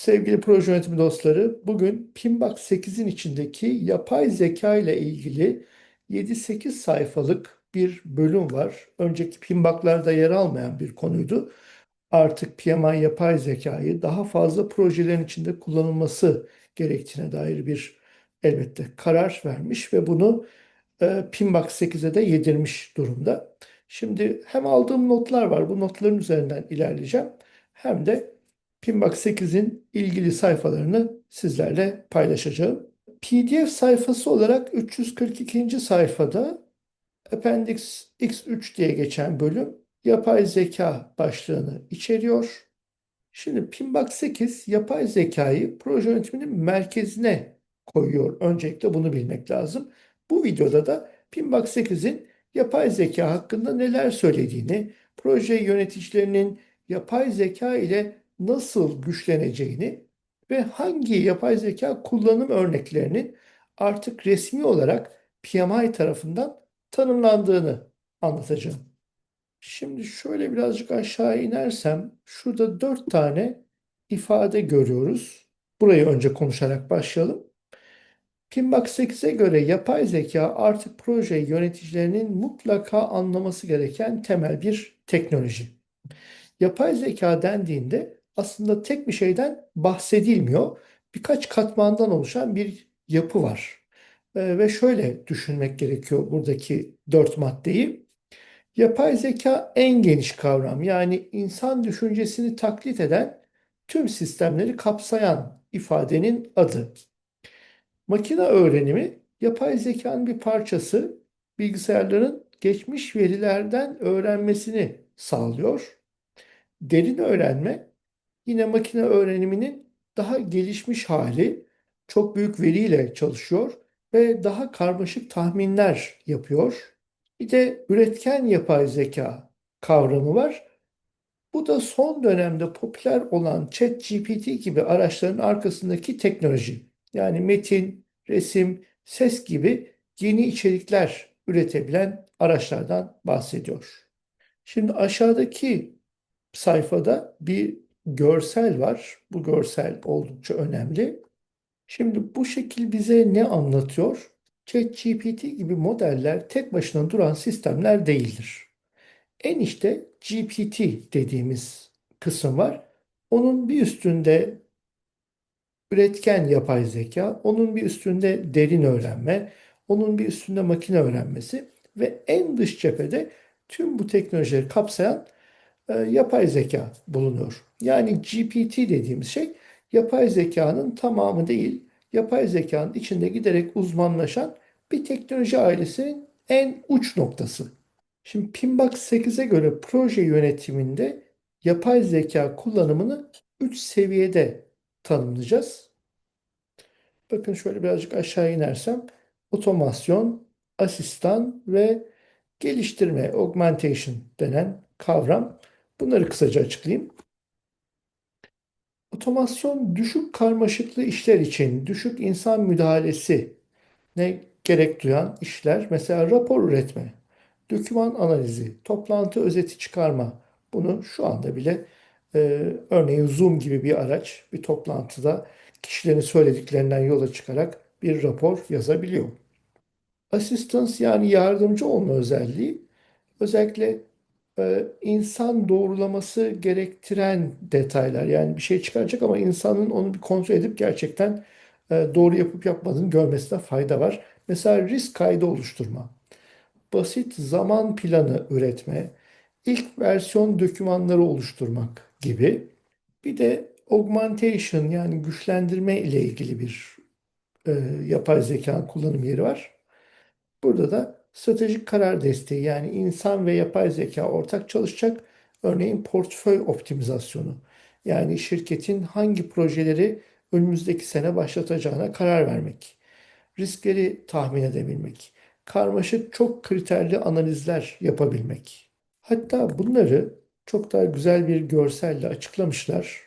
Sevgili proje yönetimi dostları, bugün Pinbox 8'in içindeki yapay zeka ile ilgili 7-8 sayfalık bir bölüm var. Önceki Pinbox'larda yer almayan bir konuydu. Artık PMI yapay zekayı daha fazla projelerin içinde kullanılması gerektiğine dair bir elbette karar vermiş ve bunu Pinbox 8'e de yedirmiş durumda. Şimdi hem aldığım notlar var, bu notların üzerinden ilerleyeceğim. Hem de Pinbox 8'in ilgili sayfalarını sizlerle paylaşacağım. PDF sayfası olarak 342. sayfada Appendix X3 diye geçen bölüm yapay zeka başlığını içeriyor. Şimdi Pinbox 8 yapay zekayı proje yönetiminin merkezine koyuyor. Öncelikle bunu bilmek lazım. Bu videoda da Pinbox 8'in yapay zeka hakkında neler söylediğini, proje yöneticilerinin yapay zeka ile nasıl güçleneceğini ve hangi yapay zeka kullanım örneklerinin artık resmi olarak PMI tarafından tanımlandığını anlatacağım. Şimdi şöyle birazcık aşağı inersem şurada 4 tane ifade görüyoruz. Burayı önce konuşarak başlayalım. Pinbox 8'e göre yapay zeka artık proje yöneticilerinin mutlaka anlaması gereken temel bir teknoloji. Yapay zeka dendiğinde aslında tek bir şeyden bahsedilmiyor. Birkaç katmandan oluşan bir yapı var. Ve şöyle düşünmek gerekiyor buradaki 4 maddeyi. Yapay zeka en geniş kavram. Yani insan düşüncesini taklit eden tüm sistemleri kapsayan ifadenin adı. Makine öğrenimi yapay zekanın bir parçası, bilgisayarların geçmiş verilerden öğrenmesini sağlıyor. Derin öğrenme yine makine öğreniminin daha gelişmiş hali, çok büyük veriyle çalışıyor ve daha karmaşık tahminler yapıyor. Bir de üretken yapay zeka kavramı var. Bu da son dönemde popüler olan ChatGPT gibi araçların arkasındaki teknoloji. Yani metin, resim, ses gibi yeni içerikler üretebilen araçlardan bahsediyor. Şimdi aşağıdaki sayfada bir görsel var. Bu görsel oldukça önemli. Şimdi bu şekil bize ne anlatıyor? ChatGPT gibi modeller tek başına duran sistemler değildir. En işte GPT dediğimiz kısım var. Onun bir üstünde üretken yapay zeka, onun bir üstünde derin öğrenme, onun bir üstünde makine öğrenmesi ve en dış cephede tüm bu teknolojileri kapsayan yapay zeka bulunuyor. Yani GPT dediğimiz şey yapay zekanın tamamı değil, yapay zekanın içinde giderek uzmanlaşan bir teknoloji ailesinin en uç noktası. Şimdi Pinbox 8'e göre proje yönetiminde yapay zeka kullanımını 3 seviyede tanımlayacağız. Bakın şöyle birazcık aşağı inersem otomasyon, asistan ve geliştirme, augmentation denen kavram. Bunları kısaca açıklayayım. Otomasyon düşük karmaşıklı işler için düşük insan müdahalesi ne gerek duyan işler. Mesela rapor üretme, doküman analizi, toplantı özeti çıkarma. Bunu şu anda bile örneğin Zoom gibi bir araç bir toplantıda kişilerin söylediklerinden yola çıkarak bir rapor yazabiliyor. Assistance yani yardımcı olma özelliği özellikle insan doğrulaması gerektiren detaylar. Yani bir şey çıkaracak ama insanın onu bir kontrol edip gerçekten doğru yapıp yapmadığını görmesine fayda var. Mesela risk kaydı oluşturma, basit zaman planı üretme, ilk versiyon dokümanları oluşturmak gibi. Bir de augmentation yani güçlendirme ile ilgili bir e, yapay zeka kullanım yeri var. Burada da stratejik karar desteği yani insan ve yapay zeka ortak çalışacak. Örneğin portföy optimizasyonu. Yani şirketin hangi projeleri önümüzdeki sene başlatacağına karar vermek. Riskleri tahmin edebilmek. Karmaşık çok kriterli analizler yapabilmek. Hatta bunları çok daha güzel bir görselle açıklamışlar.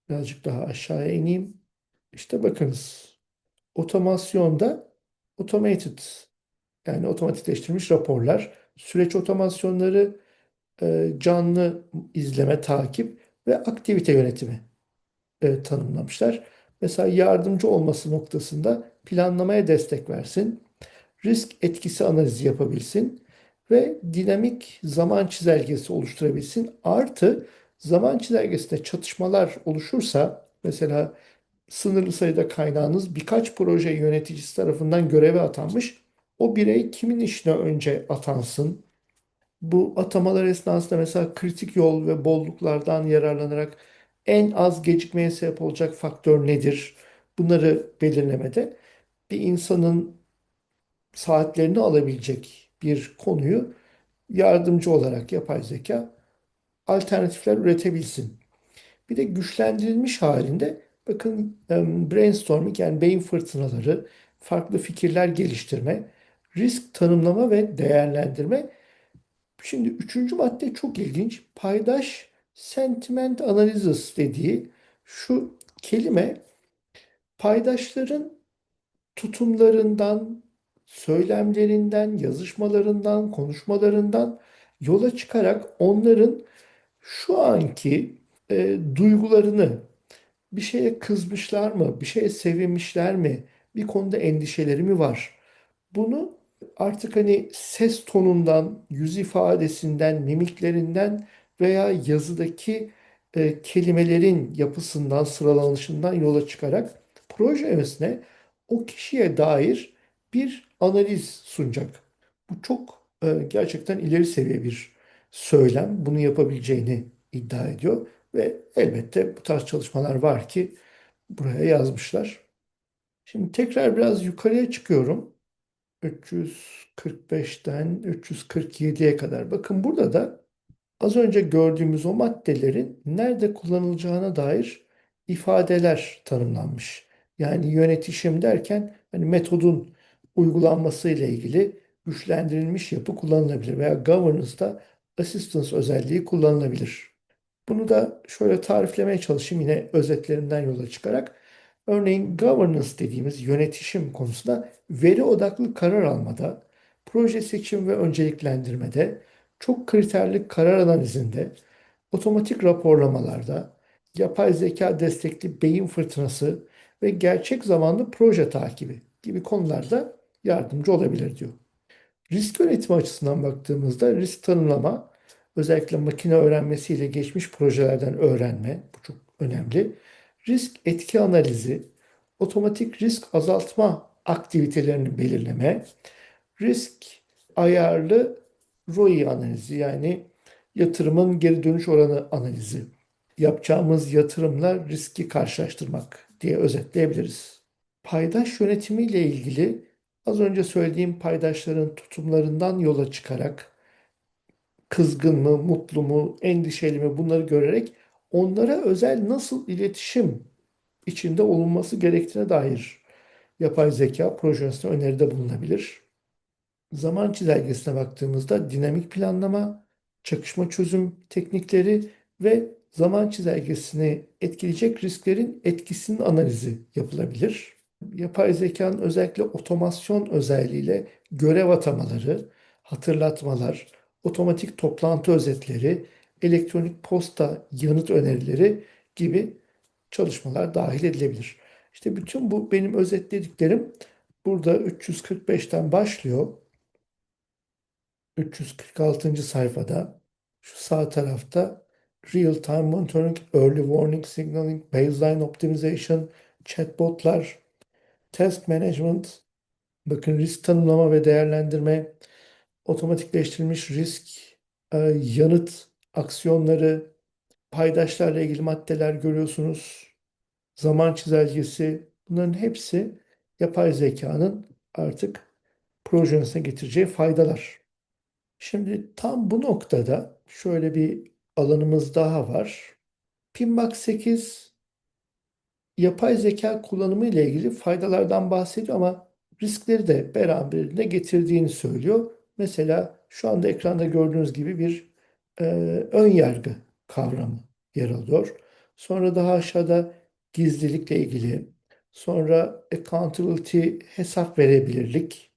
Birazcık daha aşağıya ineyim. İşte bakınız. Otomasyonda automated yani otomatikleştirilmiş raporlar, süreç otomasyonları, canlı izleme, takip ve aktivite yönetimi. tanımlamışlar. Mesela yardımcı olması noktasında planlamaya destek versin, risk etkisi analizi yapabilsin ve dinamik zaman çizelgesi oluşturabilsin. Artı zaman çizelgesinde çatışmalar oluşursa, mesela sınırlı sayıda kaynağınız birkaç proje yöneticisi tarafından göreve atanmış. O birey kimin işine önce atansın? Bu atamalar esnasında mesela kritik yol ve bolluklardan yararlanarak en az gecikmeye sebep olacak faktör nedir? Bunları belirlemede bir insanın saatlerini alabilecek bir konuyu yardımcı olarak yapay zeka alternatifler üretebilsin. Bir de güçlendirilmiş halinde bakın, brainstorming yani beyin fırtınaları, farklı fikirler geliştirme, risk tanımlama ve değerlendirme. Şimdi üçüncü madde çok ilginç. Paydaş sentiment analysis dediği şu kelime, paydaşların tutumlarından, söylemlerinden, yazışmalarından, konuşmalarından yola çıkarak onların şu anki duygularını, bir şeye kızmışlar mı, bir şeye sevinmişler mi, bir konuda endişeleri mi var? Bunu artık hani ses tonundan, yüz ifadesinden, mimiklerinden veya yazıdaki kelimelerin yapısından, sıralanışından yola çıkarak proje yöneticisine o kişiye dair bir analiz sunacak. Bu çok gerçekten ileri seviye bir söylem. Bunu yapabileceğini iddia ediyor ve elbette bu tarz çalışmalar var ki buraya yazmışlar. Şimdi tekrar biraz yukarıya çıkıyorum. 345'ten 347'ye kadar. Bakın burada da az önce gördüğümüz o maddelerin nerede kullanılacağına dair ifadeler tanımlanmış. Yani yönetişim derken hani metodun uygulanması ile ilgili güçlendirilmiş yapı kullanılabilir veya governance'da assistance özelliği kullanılabilir. Bunu da şöyle tariflemeye çalışayım yine özetlerinden yola çıkarak. Örneğin governance dediğimiz yönetişim konusunda veri odaklı karar almada, proje seçim ve önceliklendirmede, çok kriterli karar analizinde, otomatik raporlamalarda, yapay zeka destekli beyin fırtınası ve gerçek zamanlı proje takibi gibi konularda yardımcı olabilir diyor. Risk yönetimi açısından baktığımızda risk tanımlama, özellikle makine öğrenmesiyle geçmiş projelerden öğrenme, bu çok önemli. Risk etki analizi, otomatik risk azaltma aktivitelerini belirleme, risk ayarlı ROI analizi yani yatırımın geri dönüş oranı analizi. Yapacağımız yatırımla riski karşılaştırmak diye özetleyebiliriz. Paydaş yönetimiyle ilgili az önce söylediğim paydaşların tutumlarından yola çıkarak kızgın mı, mutlu mu, endişeli mi bunları görerek onlara özel nasıl iletişim içinde olunması gerektiğine dair yapay zeka projesine öneride bulunabilir. Zaman çizelgesine baktığımızda dinamik planlama, çakışma çözüm teknikleri ve zaman çizelgesini etkileyecek risklerin etkisinin analizi yapılabilir. Yapay zekanın özellikle otomasyon özelliğiyle görev atamaları, hatırlatmalar, otomatik toplantı özetleri, elektronik posta yanıt önerileri gibi çalışmalar dahil edilebilir. İşte bütün bu benim özetlediklerim burada 345'ten başlıyor. 346. sayfada şu sağ tarafta Real Time Monitoring, Early Warning Signaling, Baseline Optimization, chatbotlar, Task Management, bakın risk tanımlama ve değerlendirme, otomatikleştirilmiş risk, yanıt aksiyonları, paydaşlarla ilgili maddeler görüyorsunuz. Zaman çizelgesi, bunların hepsi yapay zekanın artık projesine getireceği faydalar. Şimdi tam bu noktada şöyle bir alanımız daha var. Pinbox 8 yapay zeka kullanımı ile ilgili faydalardan bahsediyor ama riskleri de beraberinde getirdiğini söylüyor. Mesela şu anda ekranda gördüğünüz gibi bir e, ön yargı kavramı yer alıyor. Sonra daha aşağıda gizlilikle ilgili, sonra accountability, hesap verebilirlik,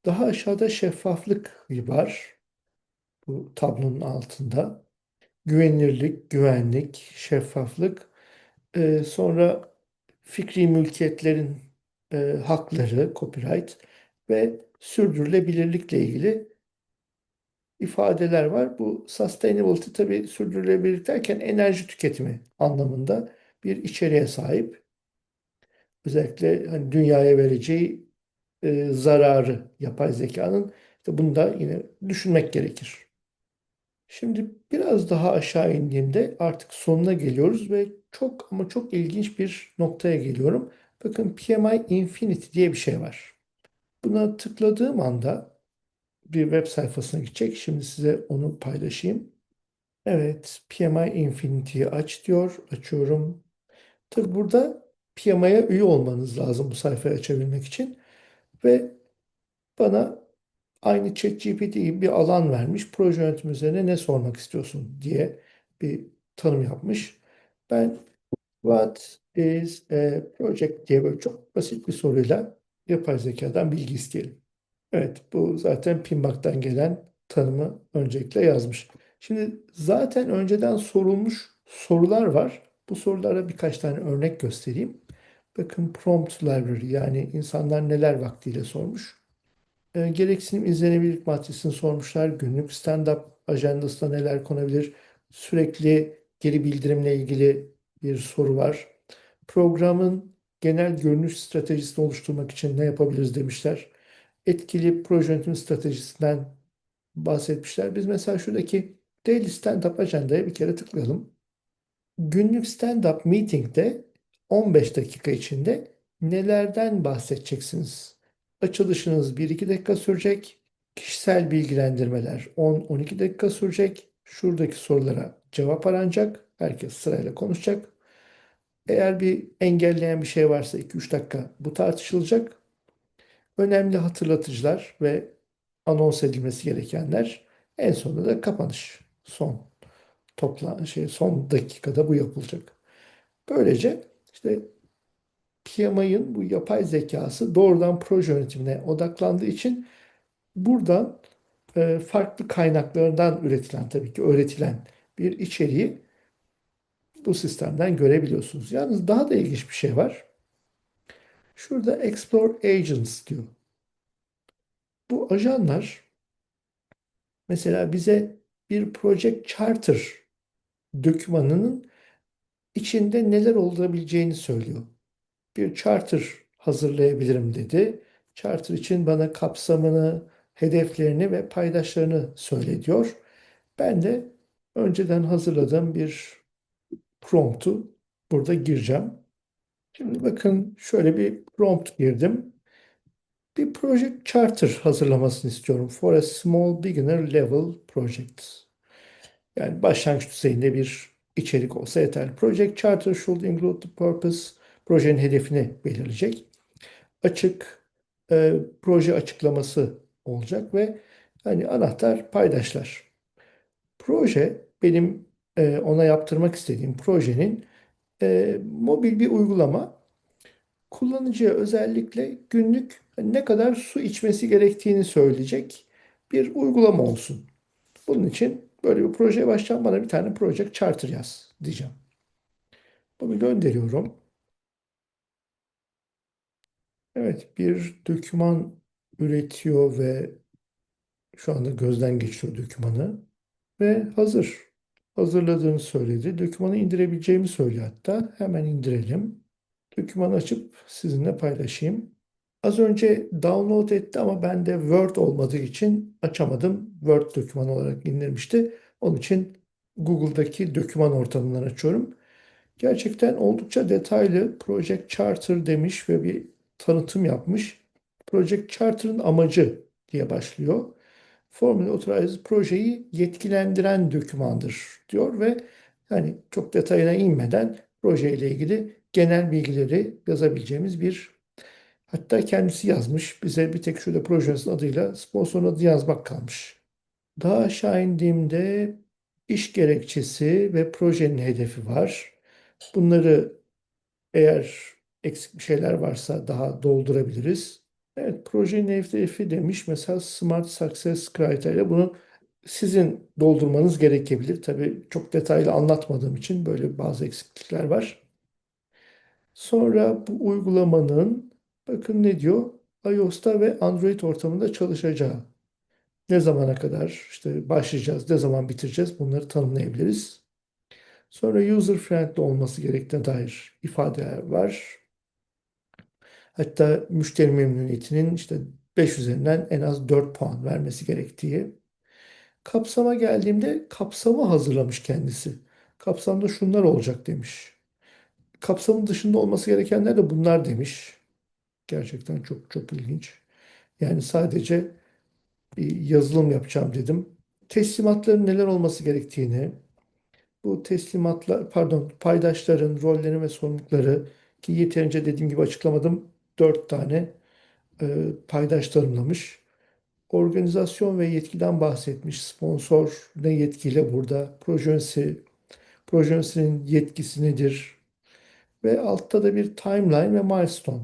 daha aşağıda şeffaflık var bu tablonun altında. Güvenilirlik, güvenlik, şeffaflık. Sonra fikri mülkiyetlerin hakları, copyright ve sürdürülebilirlikle ilgili ifadeler var. Bu sustainability tabii sürdürülebilirlik derken enerji tüketimi anlamında bir içeriğe sahip. Özellikle hani dünyaya vereceği zararı yapay zekanın işte bunu da yine düşünmek gerekir. Şimdi biraz daha aşağı indiğimde artık sonuna geliyoruz ve çok ama çok ilginç bir noktaya geliyorum. Bakın PMI Infinity diye bir şey var. Buna tıkladığım anda bir web sayfasına gidecek. Şimdi size onu paylaşayım. Evet, PMI Infinity'yi aç diyor. Açıyorum. Tabi burada PMI'ye üye olmanız lazım bu sayfayı açabilmek için. Ve bana aynı ChatGPT gibi bir alan vermiş. Proje yönetimi üzerine ne sormak istiyorsun diye bir tanım yapmış. Ben what is a project diye böyle çok basit bir soruyla yapay zekadan bilgi isteyelim. Evet, bu zaten Pinback'tan gelen tanımı öncelikle yazmış. Şimdi zaten önceden sorulmuş sorular var. Bu sorulara birkaç tane örnek göstereyim. Bakın prompt library yani insanlar neler vaktiyle sormuş. Gereksinim izlenebilirlik maddesini sormuşlar. Günlük stand-up ajandasına neler konabilir? Sürekli geri bildirimle ilgili bir soru var. Programın genel görünüş stratejisini oluşturmak için ne yapabiliriz demişler. Etkili proje yönetimi stratejisinden bahsetmişler. Biz mesela şuradaki Daily Stand-up ajandaya bir kere tıklayalım. Günlük stand-up meeting'de 15 dakika içinde nelerden bahsedeceksiniz? Açılışınız 1-2 dakika sürecek. Kişisel bilgilendirmeler 10-12 dakika sürecek. Şuradaki sorulara cevap aranacak. Herkes sırayla konuşacak. Eğer bir engelleyen bir şey varsa 2-3 dakika bu tartışılacak. Önemli hatırlatıcılar ve anons edilmesi gerekenler. En sonunda da kapanış. Son dakikada bu yapılacak. Böylece işte PMI'ın bu yapay zekası doğrudan proje yönetimine odaklandığı için buradan farklı kaynaklardan üretilen tabii ki öğretilen bir içeriği bu sistemden görebiliyorsunuz. Yalnız daha da ilginç bir şey var. Şurada Explore Agents diyor. Bu ajanlar mesela bize bir Project Charter dokümanının içinde neler olabileceğini söylüyor. Bir charter hazırlayabilirim dedi. Charter için bana kapsamını, hedeflerini ve paydaşlarını söyle diyor. Ben de önceden hazırladığım bir promptu burada gireceğim. Şimdi bakın şöyle bir prompt girdim. Bir project charter hazırlamasını istiyorum. For a small beginner level project. Yani başlangıç düzeyinde bir içerik olsa yeterli. Project charter should include the purpose. Projenin hedefini belirleyecek. Açık proje açıklaması olacak ve hani anahtar paydaşlar. Proje benim ona yaptırmak istediğim projenin mobil bir uygulama. Kullanıcıya özellikle günlük hani ne kadar su içmesi gerektiğini söyleyecek bir uygulama olsun. Bunun için böyle bir projeye başlayacağım. Bana bir tane project charter yaz diyeceğim. Bunu gönderiyorum. Evet, bir doküman üretiyor ve şu anda gözden geçiriyor dokümanı. Ve hazır. Hazırladığını söyledi. Dokümanı indirebileceğimi söylüyor hatta. Hemen indirelim. Dokümanı açıp sizinle paylaşayım. Az önce download etti ama bende Word olmadığı için açamadım. Word doküman olarak indirmişti. Onun için Google'daki doküman ortamından açıyorum. Gerçekten oldukça detaylı Project Charter demiş ve bir tanıtım yapmış. Project Charter'ın amacı diye başlıyor. Formula Authorized projeyi yetkilendiren dokümandır diyor ve hani çok detayına inmeden projeyle ilgili genel bilgileri yazabileceğimiz bir, hatta kendisi yazmış. Bize bir tek şurada projenizin adıyla sponsorun adı yazmak kalmış. Daha aşağı indiğimde iş gerekçesi ve projenin hedefi var. Bunları eğer eksik bir şeyler varsa daha doldurabiliriz. Evet, projenin hedefi demiş. Mesela Smart Success Criteria. Bunu sizin doldurmanız gerekebilir. Tabii çok detaylı anlatmadığım için böyle bazı eksiklikler var. Sonra bu uygulamanın bakın ne diyor? iOS'ta ve Android ortamında çalışacağı. Ne zamana kadar işte başlayacağız, ne zaman bitireceğiz bunları tanımlayabiliriz. Sonra user friendly olması gerektiğine dair ifadeler var. Hatta müşteri memnuniyetinin işte 5 üzerinden en az 4 puan vermesi gerektiği. Kapsama geldiğimde kapsamı hazırlamış kendisi. Kapsamda şunlar olacak demiş. Kapsamın dışında olması gerekenler de bunlar demiş. Gerçekten çok çok ilginç. Yani sadece bir yazılım yapacağım dedim. Teslimatların neler olması gerektiğini, bu teslimatlar, pardon, paydaşların rolleri ve sorumlulukları ki yeterince dediğim gibi açıklamadım. 4 tane paydaş tanımlamış. Organizasyon ve yetkiden bahsetmiş. Sponsor ne yetkiyle burada? Proje yöneticisinin yetkisi nedir? Ve altta da bir timeline ve milestone.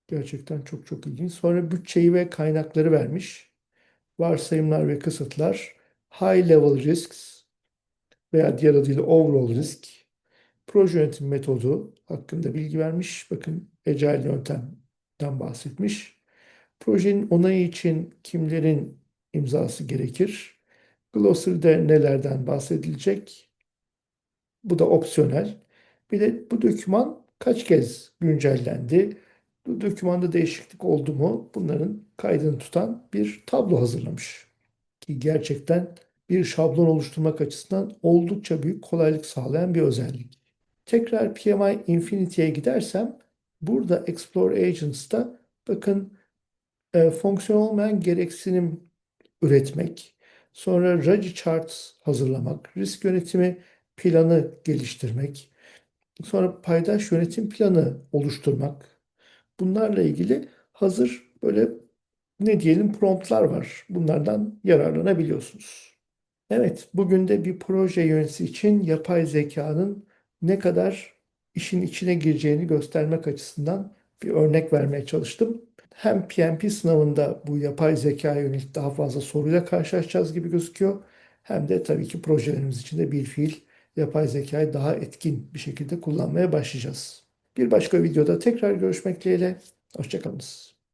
Gerçekten çok çok ilginç. Sonra bütçeyi ve kaynakları vermiş. Varsayımlar ve kısıtlar. High level risks veya diğer adıyla overall risk. Proje yönetim metodu hakkında bilgi vermiş. Bakın Agile yöntemden bahsetmiş. Projenin onayı için kimlerin imzası gerekir? Glossary'de nelerden bahsedilecek? Bu da opsiyonel. Bir de bu doküman kaç kez güncellendi? Bu dokümanda değişiklik oldu mu? Bunların kaydını tutan bir tablo hazırlamış. Ki gerçekten bir şablon oluşturmak açısından oldukça büyük kolaylık sağlayan bir özellik. Tekrar PMI Infinity'ye gidersem burada Explore Agents'ta bakın fonksiyon olmayan gereksinim üretmek, sonra Raji Charts hazırlamak, risk yönetimi planı geliştirmek, sonra paydaş yönetim planı oluşturmak. Bunlarla ilgili hazır böyle ne diyelim promptlar var. Bunlardan yararlanabiliyorsunuz. Evet, bugün de bir proje yöneticisi için yapay zekanın ne kadar işin içine gireceğini göstermek açısından bir örnek vermeye çalıştım. Hem PMP sınavında bu yapay zekaya yönelik daha fazla soruyla karşılaşacağız gibi gözüküyor. Hem de tabii ki projelerimiz için de bir fiil yapay zekayı daha etkin bir şekilde kullanmaya başlayacağız. Bir başka videoda tekrar görüşmek dileğiyle. Hoşça kalınız.